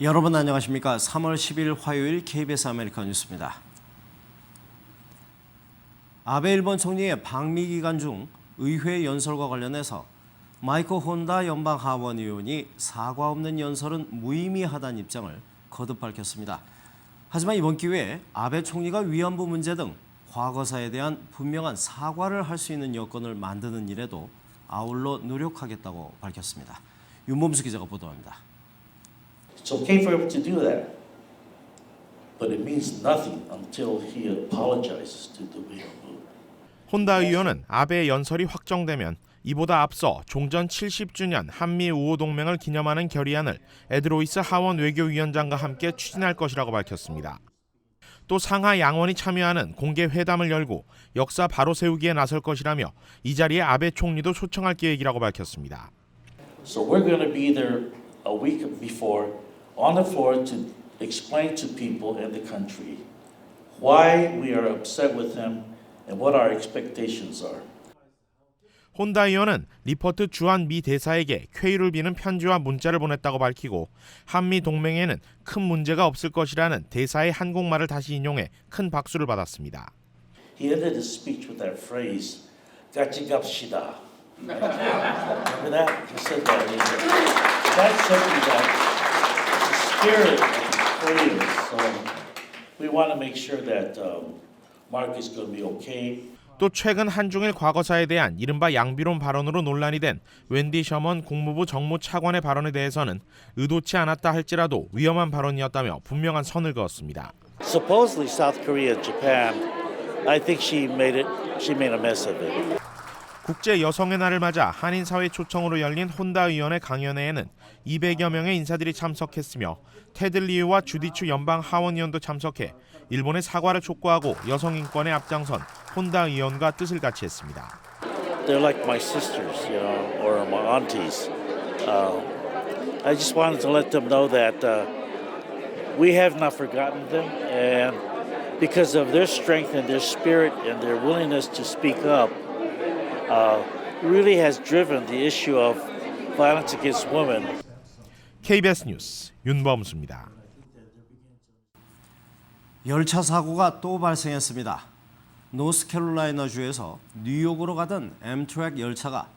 여러분 안녕하십니까? 3월 10일 화요일 KBS 아메리카 뉴스입니다. 아베 일본 총리의 방미 기간 중 의회 연설과 관련해서 마이크 혼다 연방 하원 의원이 사과 없는 연설은 무의미하다는 입장을 거듭 밝혔습니다. 하지만 이번 기회에 아베 총리가 위안부 문제 등 과거사에 대한 분명한 사과를 할 수 있는 여건을 만드는 일에도 아울러 노력하겠다고 밝혔습니다. 윤범수 기자가 보도합니다. It's okay for him to do that, but it means nothing until he apologizes to the Uyghur. 혼다 의원은 아베의 연설이 확정되면 이보다 앞서 종전 70주년 한미 우호 동맹을 기념하는 결의안을 에드로이스 하원 외교위원장과 함께 추진할 것이라고 밝혔습니다. 또 상하 양원이 참여하는 공개 회담을 열고 역사 바로 세우기에 나설 것이라며 이 자리에 아베 총리도 초청할 계획이라고 밝혔습니다. So we're going to be there a week before on the floor to explain to people in the country why we are upset with him and what our expectations are. 혼다 의원은 리퍼트 주한 미 대사에게 쾌유를 비는 편지와 문자를 보냈다고 밝히고 한미 동맹에는 큰 문제가 없을 것이라는 대사의 한국말을 다시 인용해 큰 박수를 받았습니다. He ended his speech with that phrase, 같이 갑시다. Remember that? He said that. That's something that the spirit of Korea. So we want to make sure that Mark is going to be okay. 또 최근 한중일 과거사에 대한 이른바 양비론 발언으로 논란이 된 웬디 셔먼 국무부 정무차관의 발언에 대해서는 의도치 않았다 할지라도 위험한 발언이었다며 분명한 선을 그었습니다. Supposedly South Korea and Japan, I think she made a mess of it. 국제 여성의 날을 맞아 한인사회 초청으로 열린 혼다 의원의 강연회에는 200여 명의 인사들이 참석했으며 테드 리우와 주디추 연방 하원의원도 참석해 일본의 사과를 촉구하고 여성 인권에 앞장선 혼다 의원과 뜻을 같이 했습니다. They're like my sisters, you know, or my aunties. I just wanted to let them know that we have not forgotten them, and because of their strength and their spirit and their willingness to speak up, really has driven the issue of violence against women. KBS 뉴스 윤범수입니다. 열차 사고가 또 발생했습니다. 노스캐롤라이나주에서 뉴욕으로 가던 엠트랙 열차가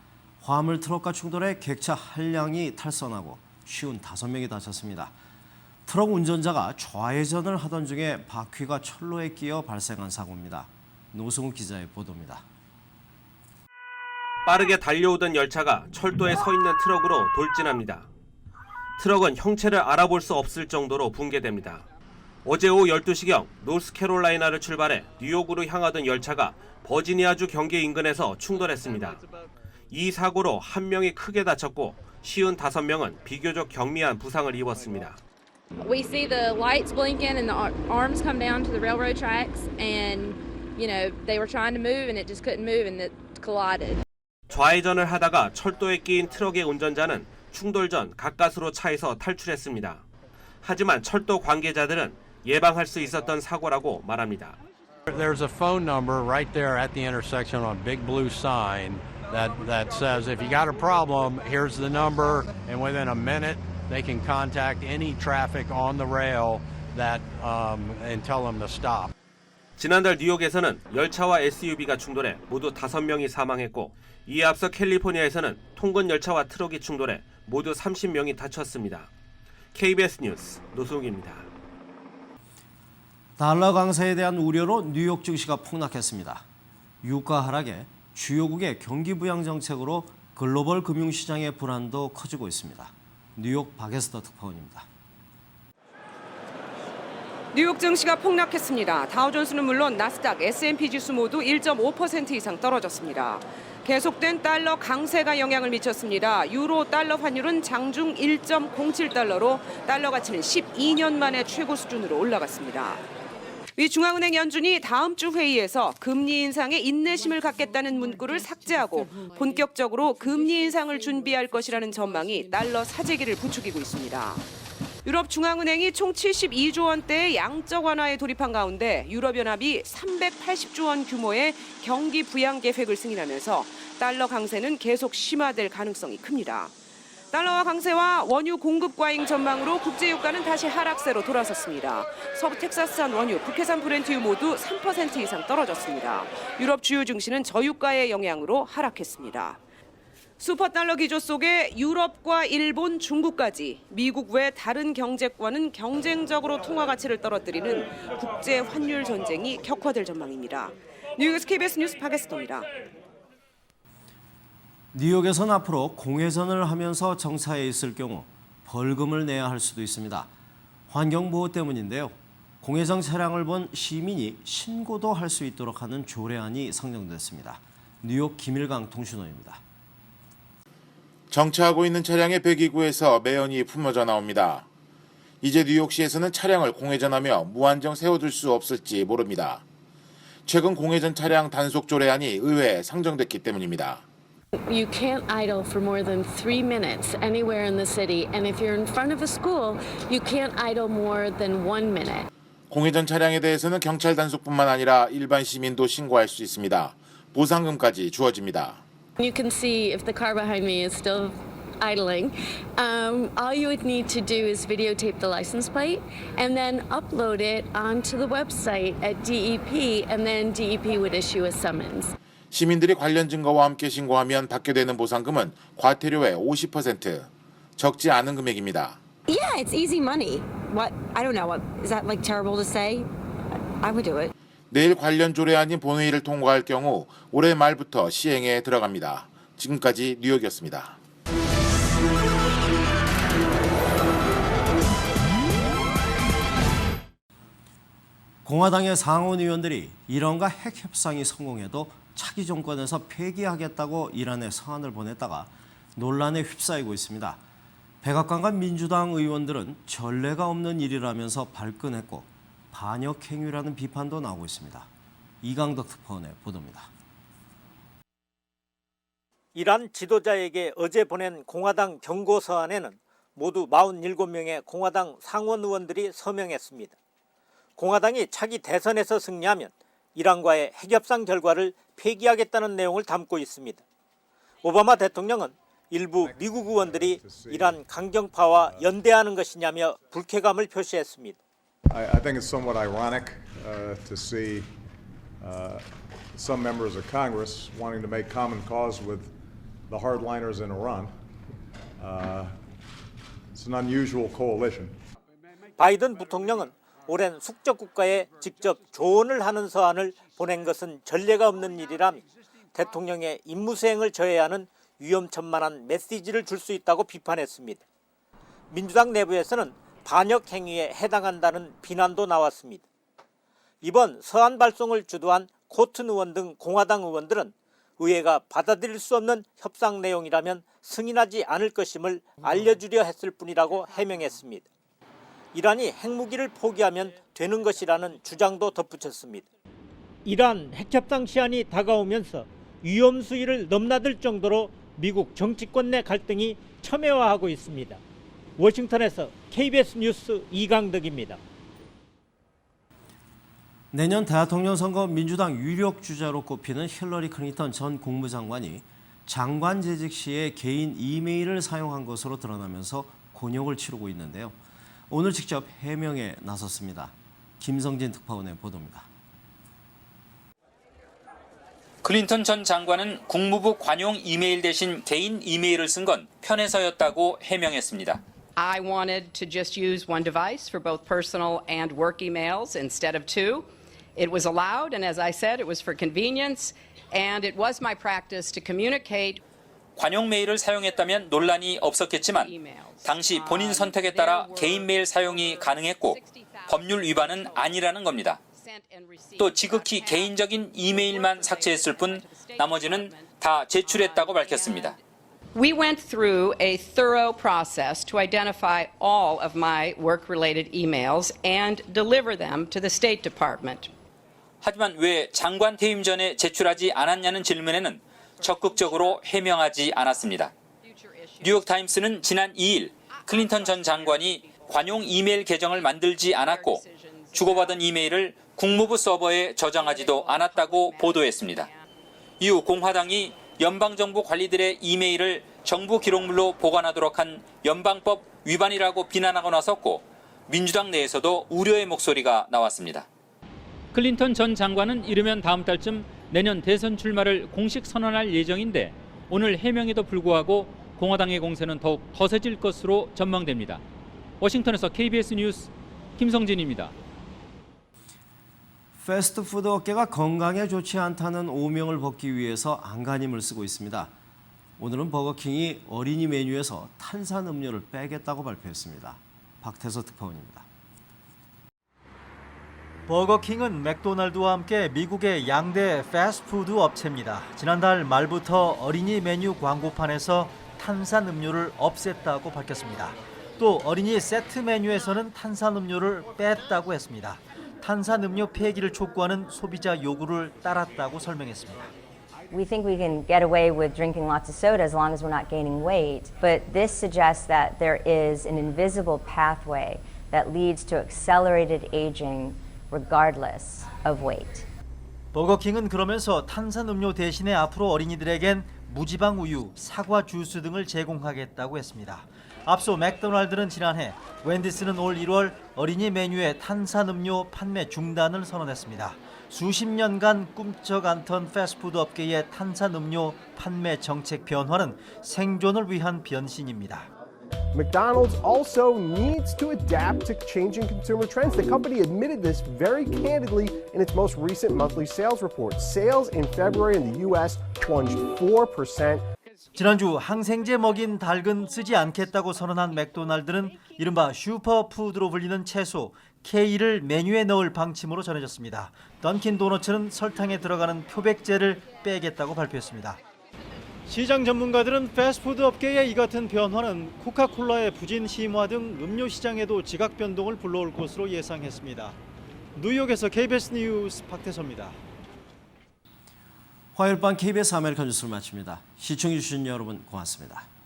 화물 트럭과 충돌해 객차 한량이 탈선하고 55명이 다쳤습니다. 트럭 운전자가 좌회전을 하던 중에 바퀴가 철로에 끼어 발생한 사고입니다. 노승우 기자의 보도입니다. 빠르게 달려오던 열차가 철도에 서 있는 트럭으로 돌진합니다. 트럭은 형체를 알아볼 수 없을 정도로 붕괴됩니다. 어제 오후 12시경 노스캐롤라이나를 출발해 뉴욕으로 향하던 열차가 버지니아주 경계 인근에서 충돌했습니다. 이 사고로 한 명이 크게 다쳤고 55명은 비교적 경미한 부상을 입었습니다. We see the lights blinking and the arms come down to the railroad tracks and they were trying to move and it just couldn't move and it collided. 좌회전을 하다가 철도에 끼인 트럭의 운전자는 충돌 전 가까스로 차에서 탈출했습니다. 하지만 철도 관계자들은 예방할 수 있었던 사고라고 말합니다. There's a phone number right there at the intersection on a big blue sign that says if you got a problem, here's the number, and within a minute they can contact any traffic on the rail and tell them to stop. 지난달 뉴욕에서는 열차와 SUV가 충돌해 모두 5명이 사망했고 이에 앞서 캘리포니아에서는 통근 열차와 트럭이 충돌해 모두 30명이 다쳤습니다. KBS 뉴스 노승욱입니다. 달러 강세에 대한 우려로 뉴욕 증시가 폭락했습니다. 유가 하락에 주요국의 경기 부양 정책으로 글로벌 금융시장의 불안도 커지고 있습니다. 뉴욕 박에스터 특파원입니다. 뉴욕 증시가 폭락했습니다. 다우존스는 물론 나스닥, S&P 지수 모두 1.5% 이상 떨어졌습니다. 계속된 달러 강세가 영향을 미쳤습니다. 유로 달러 환율은 장중 1.07달러로 달러 가치는 12년 만에 최고 수준으로 올라갔습니다. 미 중앙은행 연준이 다음 주 회의에서 금리 인상에 인내심을 갖겠다는 문구를 삭제하고 본격적으로 금리 인상을 준비할 것이라는 전망이 달러 사재기를 부추기고 있습니다. 유럽 중앙은행이 총 72조 원대의 양적 완화에 돌입한 가운데 유럽연합이 380조 원 규모의 경기 부양 계획을 승인하면서 달러 강세는 계속 심화될 가능성이 큽니다. 달러화 강세와 원유 공급 과잉 전망으로 국제 유가는 다시 하락세로 돌아섰습니다. 서부 텍사스산 원유, 북해산 브렌트유 모두 3% 이상 떨어졌습니다. 유럽 주요 증시는 저유가의 영향으로 하락했습니다. 슈퍼달러 기조 속에 유럽과 일본, 중국까지 미국 외 다른 경제권은 경쟁적으로 통화 가치를 떨어뜨리는 국제 환율 전쟁이 격화될 전망입니다. 뉴욕에서 KBS 뉴스 박예스입니다. 뉴욕에선 앞으로 공회전을 하면서 정차해 있을 경우 벌금을 내야 할 수도 있습니다. 환경보호 때문인데요. 공회전 차량을 본 시민이 신고도 할 수 있도록 하는 조례안이 상정됐습니다. 뉴욕 김일강 통신원입니다. 정차하고 있는 차량의 배기구에서 매연이 품어져 나옵니다. 이제 뉴욕시에서는 차량을 공회전하며 무한정 세워둘 수 없을지 모릅니다. 최근 공회전 차량 단속 조례안이 의회에 상정됐기 때문입니다. You can't idle for more than 3 minutes anywhere in the city, and if you're in front of a school, you can't idle more than 1 minute. 공회전 차량에 대해서는 경찰 단속뿐만 아니라 일반 시민도 신고할 수 있습니다. 보상금까지 주어집니다. You can see if the car behind me is still idling. All you would need to do is videotape the license plate and then upload it onto the website at DEP, and then DEP would issue a summons. 시민들이 관련 증거와 함께 신고하면 받게 되는 보상금은 과태료의 50%, 적지 않은 금액입니다. Yeah, it's easy money. What? I don't know. What is that like terrible to say? I would do it. 내일 관련 조례안이 본회의를 통과할 경우 올해 말부터 시행에 들어갑니다. 지금까지 뉴욕이었습니다. 공화당의 상원 의원들이 이란과 핵 협상이 성공해도 차기 정권에서 폐기하겠다고 이란에 서한을 보냈다가 논란에 휩싸이고 있습니다. 백악관과 민주당 의원들은 전례가 없는 일이라면서 발끈했고 반역 행위라는 비판도 나오고 있습니다. 이강덕 특파원의 보도입니다. 이란 지도자에게 어제 보낸 공화당 경고 서한에는 모두 47명의 공화당 상원 의원들이 서명했습니다. 공화당이 차기 대선에서 승리하면 이란과의 핵협상 결과를 폐기하겠다는 내용을 담고 있습니다. 오바마 대통령은 일부 미국 의원들이 이란 강경파와 연대하는 것이냐며 불쾌감을 표시했습니다. I think it's somewhat ironic to see some members of Congress wanting to make common cause with the hardliners in Iran. It's an unusual coalition. 바이든 부통령은 오랜 숙적 국가에 직접 조언을 하는 서한을 보낸 것은 전례가 없는 일이라며 대통령의 임무 수행을 저해야 하는 위험천만한 메시지를 줄 수 있다고 비판했습니다. 민주당 내부에서는 반역 행위에 해당한다는 비난도 나왔습니다. 이번 서한 발송을 주도한 코튼 의원 등 공화당 의원들은 의회가 받아들일 수 없는 협상 내용이라면 승인하지 않을 것임을 알려주려 했을 뿐이라고 해명했습니다. 이란이 핵무기를 포기하면 되는 것이라는 주장도 덧붙였습니다. 이란 핵협상 시한이 다가오면서 위험 수위를 넘나들 정도로 미국 정치권 내 갈등이 첨예화하고 있습니다. 워싱턴에서 KBS 뉴스 이강덕입니다. 내년 대통령 선거 민주당 유력 주자로 꼽히는 힐러리 클린턴 전 국무장관이 장관 재직 시에 개인 이메일을 사용한 것으로 드러나면서 곤욕을 치르고 있는데요. 오늘 직접 해명에 나섰습니다. 김성진 특파원의 보도입니다. 클린턴 전 장관은 국무부 관용 이메일 대신 개인 이메일을 쓴 건 편해서였다고 해명했습니다. I wanted to just use one device for both personal and work emails instead of two. It was allowed, and as I said, it was for convenience, and it was my practice to communicate. 관용 메일을 사용했다면 논란이 없었겠지만 당시 본인 선택에 따라 개인 메일 사용이 가능했고 법률 위반은 아니라는 겁니다. 또 지극히 개인적인 이메일만 삭제했을 뿐 나머지는 다 제출했다고 밝혔습니다. We went through a thorough process to identify all of my work-related emails and deliver them to the State Department. 하지만 왜 장관 퇴임 전에 제출하지 않았냐는 질문에는 적극적으로 해명하지 않았습니다. 뉴욕타임스는 지난 2일 클린턴 전 장관이 관용 이메일 계정을 만들지 않았고 주고받은 이메일을 국무부 서버에 저장하지도 않았다고 보도했습니다. 이후 공화당이 연방정부 관리들의 이메일을 정부 기록물로 보관하도록 한 연방법 위반이라고 비난하고 나섰고 민주당 내에서도 우려의 목소리가 나왔습니다. 클린턴 전 장관은 이르면 다음 달쯤 내년 대선 출마를 공식 선언할 예정인데 오늘 해명에도 불구하고 공화당의 공세는 더욱 거세질 것으로 전망됩니다. 워싱턴에서 KBS 뉴스 김성진입니다. 패스트푸드 업계가 건강에 좋지 않다는 오명을 벗기 위해서 안간힘을 쓰고 있습니다. 오늘은 버거킹이 어린이 메뉴에서 탄산음료를 빼겠다고 발표했습니다. 박태서 특파원입니다. 버거킹은 맥도날드와 함께 미국의 양대 패스트푸드 업체입니다. 지난달 말부터 어린이 메뉴 광고판에서 탄산음료를 없앴다고 밝혔습니다. 또 어린이 세트 메뉴에서는 탄산음료를 뺐다고 했습니다. 탄산음료 폐기를 촉구하는 소비자 요구를 따랐다고 설명했습니다. We think we can get away with drinking lots of soda as long as we're not gaining weight, but this suggests that there is an invisible pathway that leads to accelerated aging regardless of weight. 버거킹은 그러면서 탄산음료 대신에 앞으로 어린이들에겐 무지방 우유, 사과 주스 등을 제공하겠다고 했습니다. 앞서 맥도날드는 지난해, 웬디스는 올 1월 어린이 메뉴의 탄산음료 판매 중단을 선언했습니다. 수십 년간 꿈쩍 않던 패스트푸드 업계의 탄산음료 판매 정책 변화는 생존을 위한 변신입니다. McDonald's also needs to adapt to changing consumer trends. The company admitted this very candidly in its most recent monthly sales report. Sales in February in the U.S. plunged 4%. 지난주 항생제 먹인 닭은 쓰지 않겠다고 선언한 맥도날드는 이른바 슈퍼푸드로 불리는 채소 K를 메뉴에 넣을 방침으로 전해졌습니다. 던킨 도너츠는 설탕에 들어가는 표백제를 빼겠다고 발표했습니다. 시장 전문가들은 패스트푸드 업계의 이 같은 변화는 코카콜라의 부진 심화 등 음료 시장에도 지각 변동을 불러올 것으로 예상했습니다. 뉴욕에서 KBS 뉴스 박태서입니다. 화요일 밤 KBS 아메리칸 뉴스를 마칩니다. 시청해주신 여러분 고맙습니다.